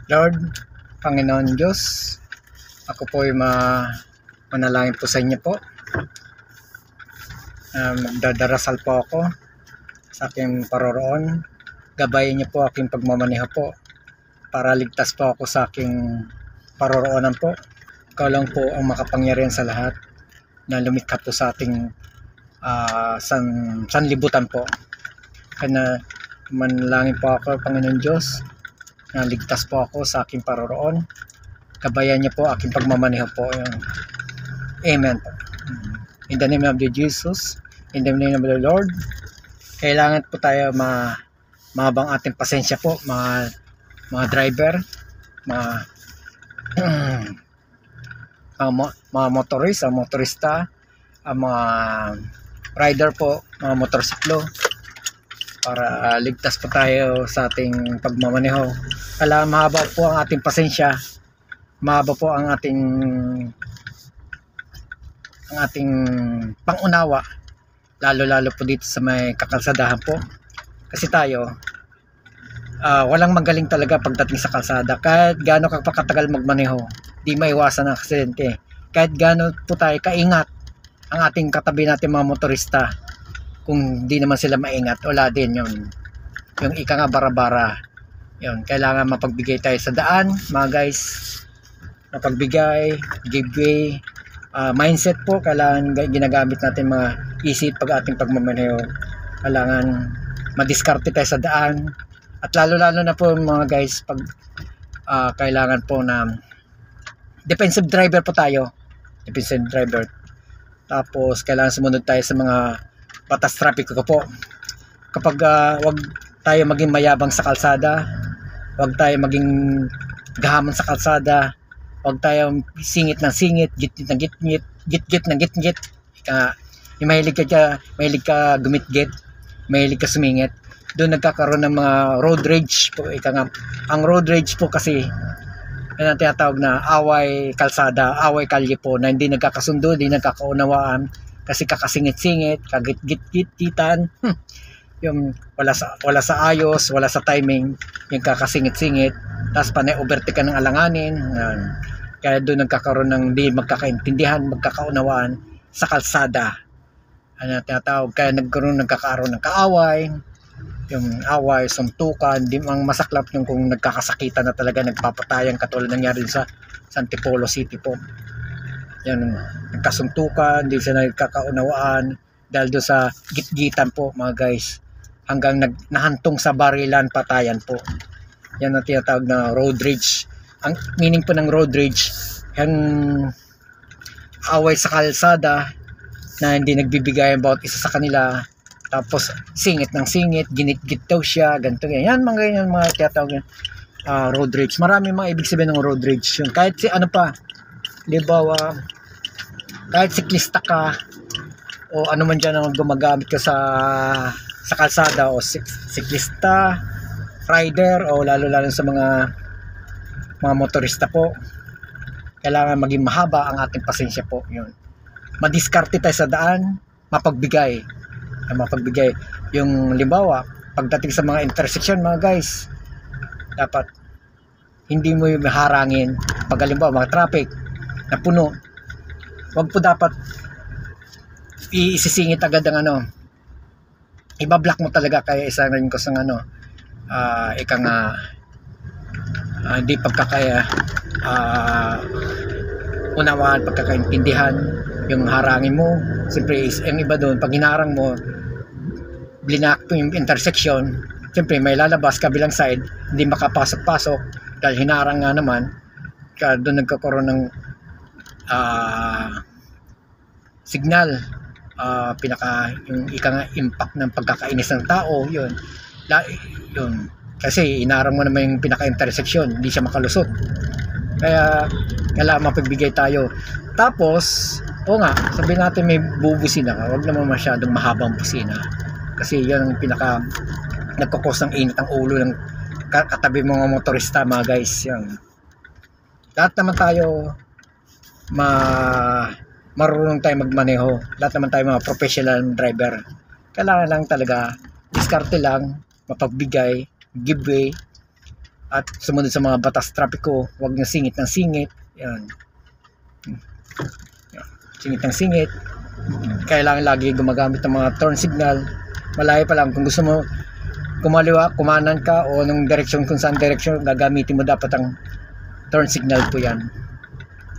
Lord, Panginoon Diyos, ako po ay manalangin po sa inyo po. Magdadarasal po ako sa aking paroroon. Gabayan niyo po aking pagmamaneho po para ligtas po ako sa aking paroroonan po. Ikaw lang po ang makapangyarihan sa lahat na lumikha po sa ating sanlibutan po. Kaya manalangin po ako, Panginoon Diyos, na ligtas po ako sa aking paroroon. Gabayan niyo po aking pagmamaneho po. Amen po. In the name of Jesus, in the name of the Lord, kailangan po tayo mahabang ating pasensya po, mga driver, mga motorista, mga rider po, mga motorsiklo, para ligtas po tayo sa ating pagmamaneho. Kailangan mahaba po ang ating pasensya, mahaba po ang ating pangunawa, lalo po dito sa may kakalsadahan po. Kasi tayo, walang magaling talaga pagdating sa kalsada. Kahit gaano ka pa katagal magmaneho, di maiwasan ang aksidente. Kahit gaano po tayo kaingat ang ating katabi natin mga motorista, kung di naman sila maingat, wala din yung ika nga bara-bara. Yun, kailangan mapagbigay tayo sa daan, mga guys. Mapagbigay, give way, mindset po, kailangan ginagamit natin mga isip pag ating pagmamaneho. Kailangan madiskarte tayo sa daan. At lalo na po mga guys, pag kailangan po na defensive driver po tayo. Defensive driver. Tapos kailangan sumunod tayo sa mga batas trapiko ko po. Kapag wag tayo maging mayabang sa kalsada, wag tayo maging gahamon sa kalsada, wag tayo singit ng singit, gitgit ng gitgit, gitgit ng gitgit. Mahilig ka gumitgit, mahilig ka sumingit. Doon nagkakaroon ng mga road rage po. Ang road rage po kasi yan ang tinatawag na away kalsada, away kalye po, na hindi nagkakasundo, hindi nagkakaunawaan kasi kakasingit-singit, kagit-git-gitan, yung wala sa ayos, wala sa timing, yung kakasingit-singit, tapos panay overtake ka ng alanganin. Kaya doon nagkakaroon ng di magkakaintindihan, magkakaunawaan sa kalsada. Ano tinatawag, kaya nagkakaroon ng kaaway, yung away, suntukan, di mang masaklap yung kung nagkakasakitan na talaga, nagpapatayan, katulad nangyari sa Antipolo City po. Yan, nagkasuntukan, di sila nagkakaunawaan dahil doon sa gitgitan po, mga guys, hanggang nahantong sa barilan, patayan po. Yan ang tinatawag na road rage. Ang meaning po ng road rage, yung away sa kalsada na hindi nagbibigayan bawat isa sa kanila, tapos singit ng singit, ginit-git daw siya, ganito yan, mga ganyan, mga tinatawag road rage. Marami mga ibig sabihin ng road rage. Yung kahit si ano pa, di ba, kahit siklista ka o ano man dyan ang gumagamit ka sa kalsada, o siklista, rider, o lalo sa mga motorista po, kailangan maging mahaba ang ating pasensya po. Yun, madiskarte tayo sa daan, mapagbigay yung limbawa pagdating sa mga intersection, mga guys, dapat hindi mo yung harangin. Pag halimbawa mga traffic na puno, wag po dapat isisingit agad ang ibablock mo talaga. Kaya isa rin ko sa hindi pagkakaya unawaan, pagkakaintindihan yung harangin mo. Siyempre yung iba doon, pag hinarang mo, blinak yung intersection, siyempre may lalabas kabilang side, hindi makapasok-pasok dahil hinarang nga naman. Kaya doon nagkakaroon ng signal, yung impact ng pagkakainis ng tao. Yun kasi inarang mo naman yung pinaka-intersection, hindi siya makalusot. Kaya kailangan mapagbigay tayo. Tapos sabihin natin may bubusina ka, wag naman masyadong mahabang busina, kasi yan ang pinaka nagkakos ng init ang ulo ng katabi mga motorista, mga guys. Yan, lahat naman tayo marunong tayo magmaneho, lahat naman tayo mga professional driver. Kailangan lang talaga diskarte lang, mapagbigay, give way, at sumunod sa mga batas trapiko. Huwag nyo singit ng singit. Yan. Singit ng singit. Kailangan lagi gumagamit ng mga turn signal. Malayo pa lang kung gusto mo kumaliwa, kumanan ka o nung direksyon, kung saan direksyon gagamitin mo, dapat ang turn signal po yan.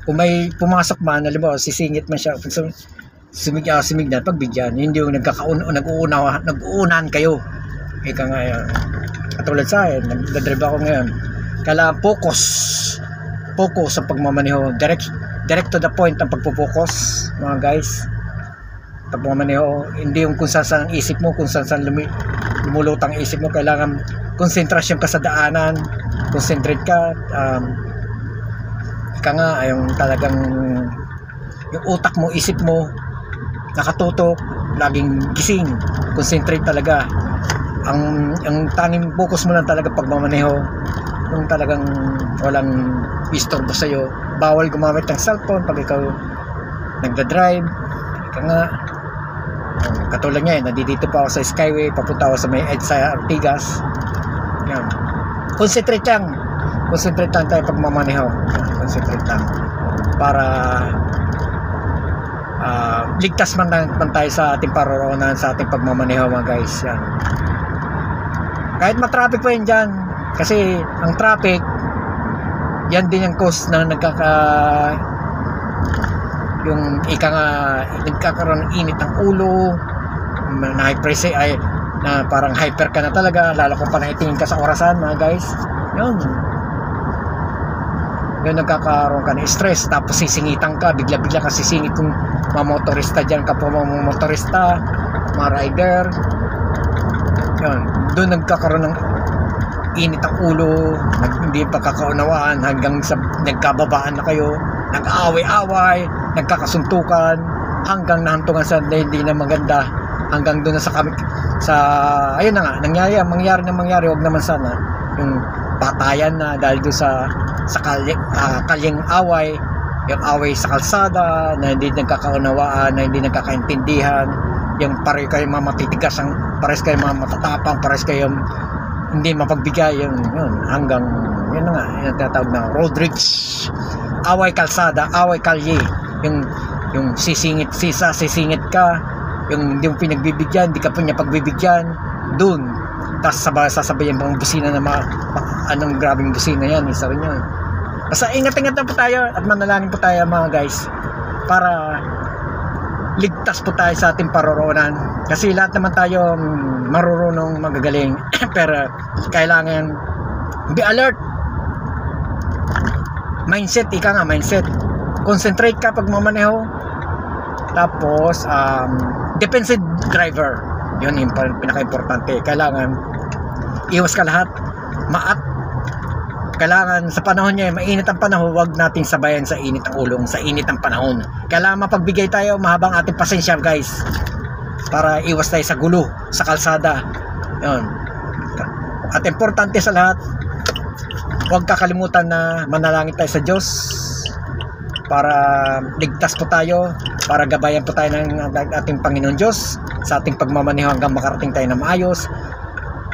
Kung may pumasok man, halimbawa sisingit man siya, sumignan, pagbigyan, hindi yung nag-uunahan kayo. Ika nga yan. Katulad sa akin, nagdadrive ako ngayon, kailangan focus sa pagmamaneho, direct to the point ang pagpo-focus, mga guys. Pagmamaneho, hindi yung kung saan isip mo, kung saan lumulutang isip mo. Kailangan konsentrasyon ka sa daanan, concentrate ka. Ika nga, yung talagang yung utak mo, isip mo nakatutok, laging gising, concentrate talaga. Ang tanging focus mo lang talaga pagmamaneho, yung talagang walang istorbo sa'yo. Bawal gumamit ng cellphone pag ikaw nagda-drive. Ika nga, katulad niya, nandito pa ako sa Skyway, papunta ako sa may edge sa Ortigas. Yan. Concentrate lang tayo pagmamaneho. Concentrate lang para ligtas man tayo sa ating paroroonan, sa ating pagmamaneho, mga guys. Yan. Kahit matraffic po yan dyan, kasi ang traffic yan din yung cause na yung ika nga nagkakaroon ng init ng ulo, na high pressure ay na parang hyper ka na talaga, lalo kung panahitingin ka sa orasan, mga guys. Yun nagkakaroon ka ng stress, tapos sisingitan ka, bigla ka sisingit kung mamotorista dyan ka po, mamotorista, mga rider. Yun, doon nagkakaroon ng init ang ulo, hindi pa kakaunawaan, hanggang sa nagkababaan na kayo, nag-aaway-away, nagkakasuntukan, hanggang nahantungan sa hindi na maganda, hanggang doon na sa ayun na nga, mangyari, wag naman sana yung patayan na dahil doon sa kalyeng away, yung away sa kalsada na hindi nagkakaunawaan, na hindi nagkakaintindihan, yung pareho kayo matitigas, pares kayo matatapang, pares kayo hindi mapagbigay, yun hanggang yun na nga, yung tinatawag na road rage, away kalsada, away kalye, yung sisingit ka, yung hindi mo pinagbibigyan, hindi ka po niya pagbibigyan, dun tapos sasabayan pang busina na anong grabing busina yan, isa rin yun. Basta ingat-ingat na po tayo at manalangin po tayo, mga guys, para ligtas po tayo sa ating paroroonan, kasi lahat naman tayo marurunong, magagaling pero kailangan be alert, mindset, concentrate ka pag mamaneho, tapos defensive driver, yun yung pinaka-importante. Kailangan iwas ka lahat, kailangan sa panahon niya, mainit ang panahon, huwag nating sabayan sa init ng ulong, sa init ng panahon. Kailangan mapagbigay tayo, mahabang ating pasensya, guys, para iwas tayo sa gulo sa kalsada. Yun. At importante sa lahat, huwag kakalimutan na manalangin tayo sa Diyos para ligtas po tayo, para gabayan po tayo ng ating Panginoon Diyos sa ating pagmamaneho hanggang makarating tayo na maayos,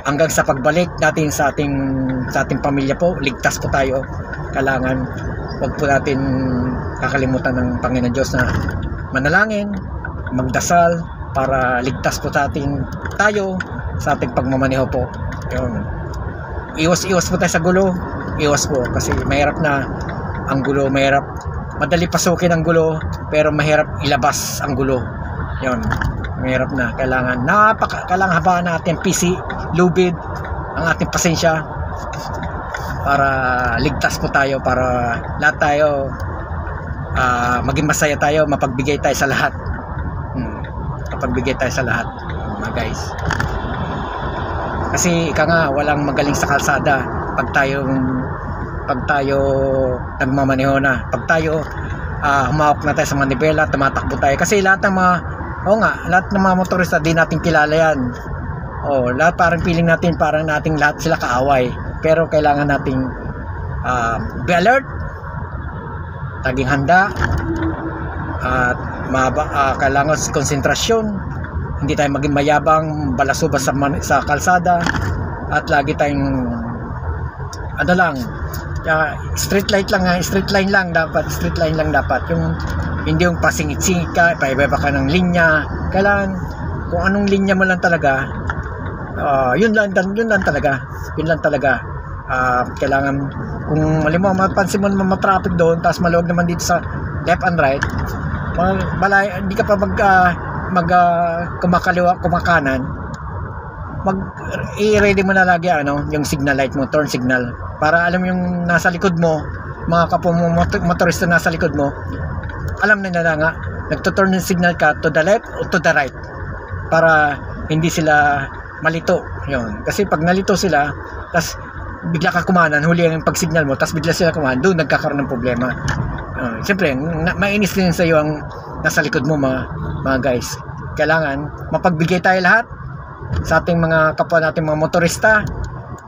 hanggang sa pagbalik natin sa ating pamilya po, ligtas po tayo. Kailangan wag po natin kakalimutan ng Panginoon Diyos na manalangin, magdasal para ligtas po tayo sa ating pagmamaneho po. Yun. Iwas po tayo sa gulo, iwas po, kasi mahirap na ang gulo, madali pasukin ang gulo, pero mahirap ilabas ang gulo. Yun, mahirap na. Kailangan habaan natin PC, lubid ang ating pasensya para ligtas po tayo, para lahat tayo maging masaya tayo, mapagbigay tayo sa lahat. Mapagbigay tayo sa lahat, mga guys. Kasi ika nga, walang magaling sa kalsada pag tayo nagmamaneho na. Pag tayo humawak na tayo sa manibela, tumatakbo tayo. Kasi lahat ng mga motorista, di natin kilala yan. Lahat parang feeling natin, parang nating lahat sila kaaway. Pero kailangan nating be alert, laging handa, at kailangan konsentrasyon, hindi tayo maging mayabang, balasubas sa kalsada, at lagi tayong ano lang, street line lang dapat, yung hindi yung pasingit-singit ka, paiba ka ng linya. Kailangan kung anong linya mo lang talaga, yun lang talaga. Kailangan kung halimbawa mapansin mo naman traffic doon, tapos maluwag naman dito sa left and right, hindi ka pa kumakaliwa, kumakanan, i-ready mo na lagi yung signal light mo, turn signal, para alam yung nasa likod mo, mga kapwa mo motorista nasa likod mo, alam na nila nga nagto-turn yung signal ka to the left o to the right, para hindi sila malito. Yun, kasi pag nalito sila, tas bigla ka kumanan, huli ang pag-signal mo, tas bigla sila kumanan, doon nagkakaroon ng problema. Siyempre mainis din sa iyo ang nasa likod mo, mga guys. Kailangan mapagbigay tayo lahat sa ating mga kapwa nating mga motorista,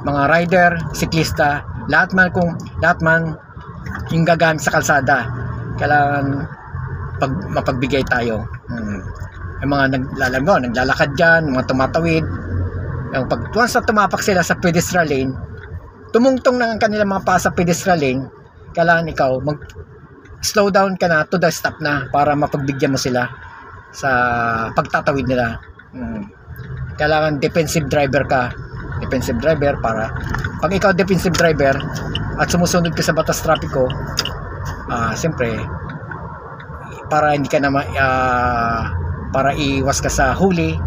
mga rider, siklista, lahat man yung gagamit sa kalsada, kailangan mapagbigay tayo. Yung mga naglalakad dyan, mga tumatawid, yung once na tumapak sila sa pedestrian lane, tumungtong ng kanilang mga paa sa pedestrian lane, kailangan ikaw slow down ka na to the stop na, para mapagbigyan mo sila sa pagtatawid nila. Kailangan defensive driver para pag ikaw defensive driver at sumusunod ka sa batas trapiko, siyempre para hindi ka na para iwas ka sa huli,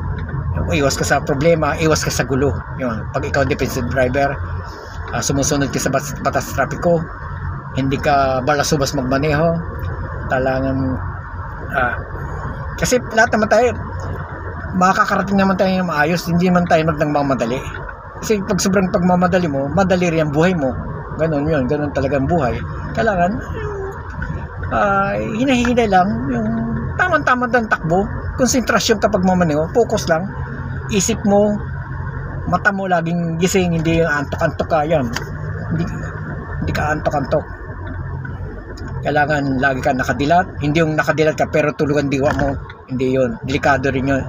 iwas ka sa problema, iwas ka sa gulo. Yun, pag ikaw defensive driver, sumusunod ka sa batas trapiko, hindi ka balasubas magmaneho, talagang kasi lahat naman tayo makakarating naman tayo ng maayos, hindi man tayo magmamadali. Kasi pag sobrang pagmamadali mo, madali rin ang buhay mo. Ganun talagang buhay. Kailangan hinahinay lang yung tamang-tama ng takbo, konsentrasyon kapag mamaneho, focus lang, isip mo, mata mo laging gising, hindi yung antok-antok ka. Yan, hindi ka antok-antok. Kailangan lagi ka nakadilat, hindi yung nakadilat ka pero tulugan diwa mo, hindi yun, delikado rin yun.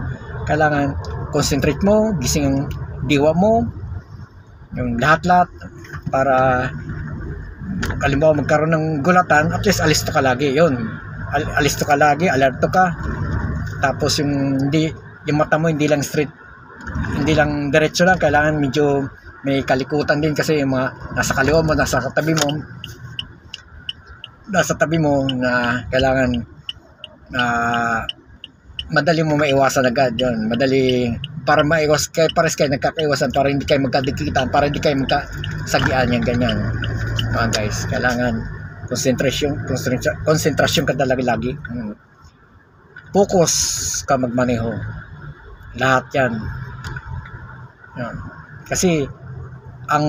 Kailangan concentrate mo, gising ang diwa mo, yung lahat-lahat, para halimbawa magkaroon ng gulatan, at least alisto ka lagi. Yun, alisto ka lagi, alerto ka. Tapos yung mata mo hindi lang straight, hindi lang diretso lang, kailangan medyo may kalikutan din, kasi yung mga nasa kaliwa mo, nasa tabi mo na kailangan madali mo maiwasan agad. Yun, madali, para maiwas kayo, pares kayo nagkakaiwasan, para hindi kayo magkadikitan, para hindi kayo magkasagian, yan ganyan. Mga guys, kailangan konsentrasyon ka talaga lagi. Focus ka magmaneho, lahat yan. Kasi ang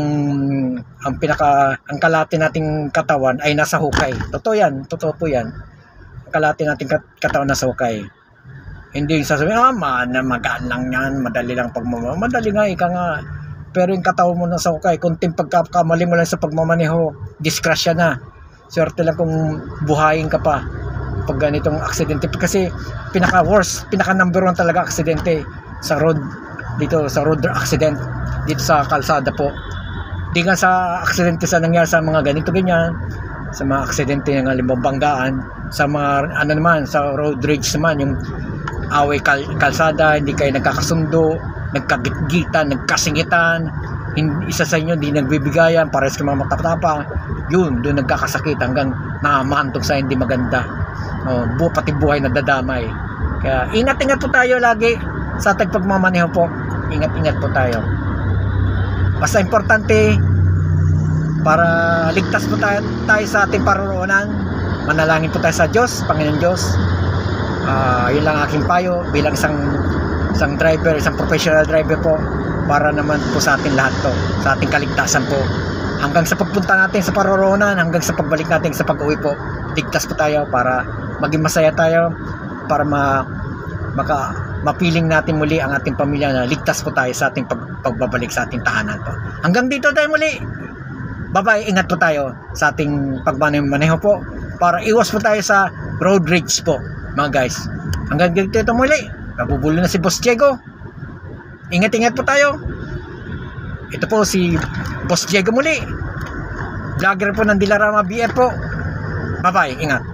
kalahati nating katawan ay nasa hukay. Totoo po yan. Ang kalahati nating katawan nasa hukay. Hindi yung sasabihin, magaan lang yan, madali lang pagmamaneho. Madali nga, ika nga. Pero yung katawan mo nasa hukay, kunting pagkakamali mo lang sa pagmamaneho, disgrasya na. Swerte lang kung buhayin ka pa pag ganitong aksidente. Kasi pinaka number 1 talaga aksidente sa road, dito sa road accident, dito sa kalsada po. Di nga sa aksidente sa nangyari sa mga ganito ganyan, sa mga aksidente ng banggaan, sa mga naman sa road rage naman, yung away kalsada, hindi kayo nagkakasundo, nagkagitgitan, nagkasingitan, isa sa inyo hindi nagbibigayan, pares ka mga matapang, yun, doon nagkakasakit hanggang namahantog sa hindi maganda. Pati buhay na dadamay. Kaya ingat-ingat po tayo lagi sa ating pagmamaneho po. Ingat-ingat po tayo. Basta importante, para ligtas po tayo sa ating paroroonan, manalangin po tayo sa Diyos, Panginoon Diyos. Yun lang aking payo bilang isang driver, isang professional driver po, para naman po sa ating lahat to, sa ating kaligtasan po. Hanggang sa pagpunta natin sa paroroonan, hanggang sa pagbalik natin sa pag-uwi po, ligtas po tayo para maging masaya tayo, para mapiling natin muli ang ating pamilya na ligtas po tayo sa ating pagbabalik sa ating tahanan po. Hanggang dito tayo muli. Bye-bye, ingat po tayo sa ating pagmaneho po, para iwas po tayo sa road rage po, mga guys. Hanggang dito muli. Nabubulo na si Boss Diego. Ingat-ingat po tayo. Ito po si Boss Diego muli. vlogger po ng Dilarama BF po. Bye bye, ingat.